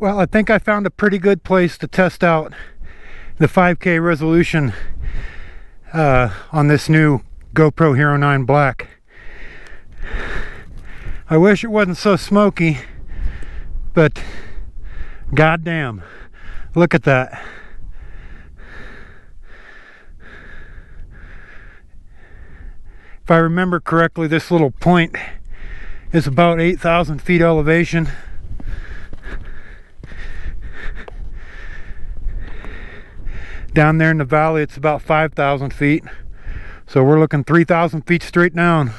Well, I think I found a pretty good place to test out the 5K resolution on this new GoPro Hero 9 Black. I wish it wasn't so smoky, but goddamn, look at that. If I remember correctly, this little point is about 8,000 feet elevation. Down there in the valley, it's about 5,000 feet. So we're looking 3,000 feet straight down.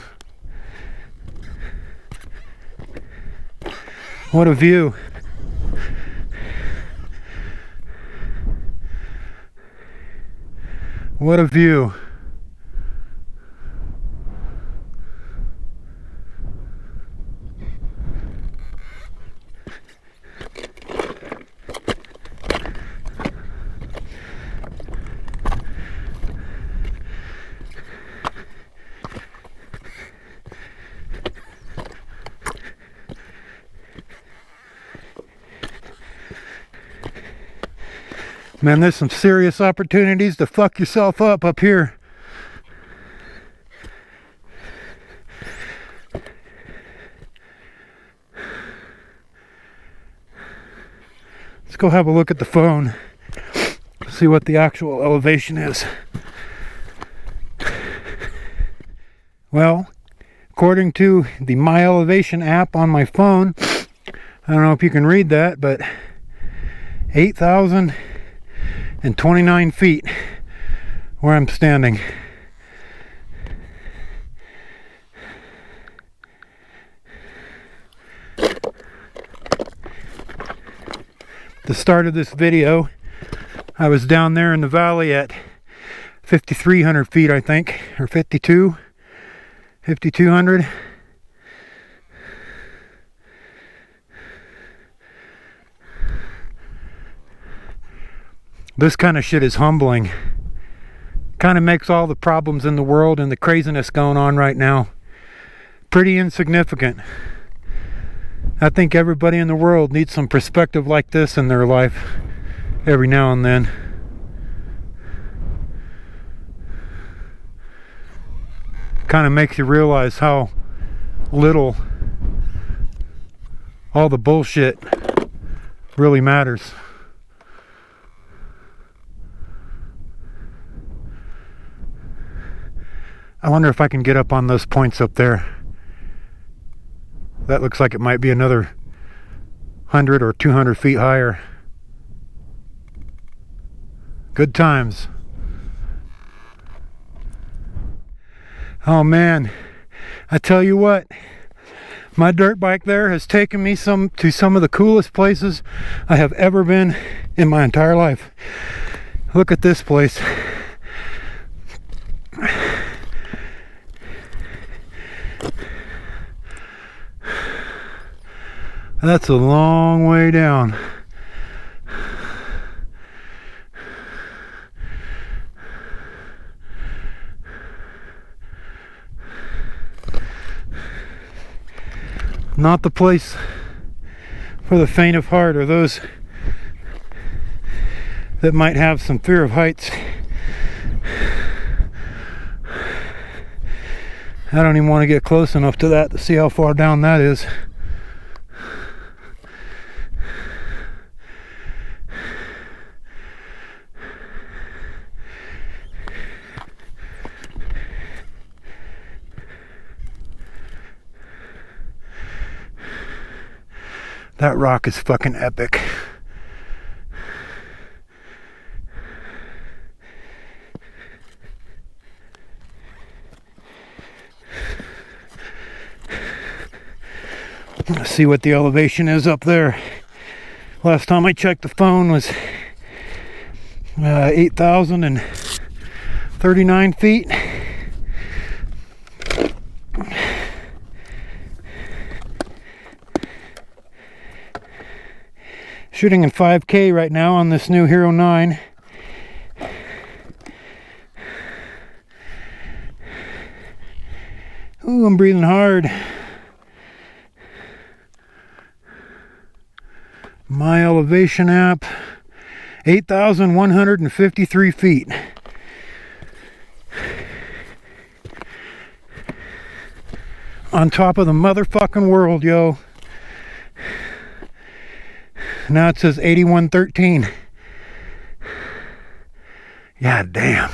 What a view. What a view. Man, there's some serious opportunities to fuck yourself up here. Let's go have a look at the phone, see what the actual elevation is. Well, according to the My Elevation app on my phone, I don't know if you can read that, but 8,029 feet where I'm standing. The start of this video, I was down there in the valley at 5,300 feet, I think, or 5,200. This kind of shit is humbling. Kind of makes all the problems in the world and the craziness going on right now pretty insignificant. I think everybody in the world needs some perspective like this in their life every now and then. Kind of makes you realize how little all the bullshit really matters. I wonder if I can get up on those points up there. That looks like it might be another 100 or 200 feet higher. Good times. Oh man, I tell you what, my dirt bike there has taken me to some of the coolest places I have ever been in my entire life. Look at this place. That's a long way down. Not the place for the faint of heart or those that might have some fear of heights. I don't even want to get close enough to that to see how far down that is. That rock is fucking epic. Let's see what the elevation is up there. Last time I checked the phone was 8,039 feet. Shooting in 5K right now on this new Hero 9. Ooh, I'm breathing hard. My elevation app, 8,153 feet. On top of the motherfucking world, yo. Now it says 8113. God damn.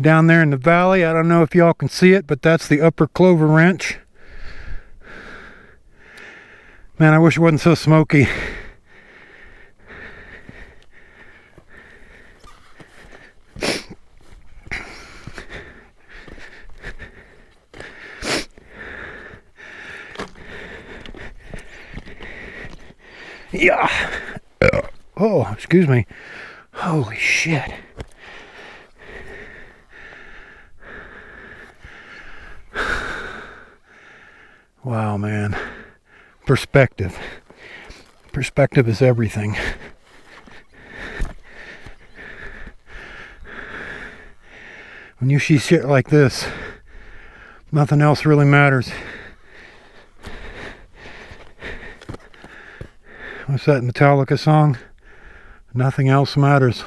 Down there in the valley, I don't know if y'all can see it, but that's the upper Clover Wrench. Man, I wish it wasn't so smoky. Yeah. Oh, excuse me. Holy shit. Wow, man. Perspective. Perspective is everything. When you see shit like this, nothing else really matters. What's that Metallica song? Nothing else matters.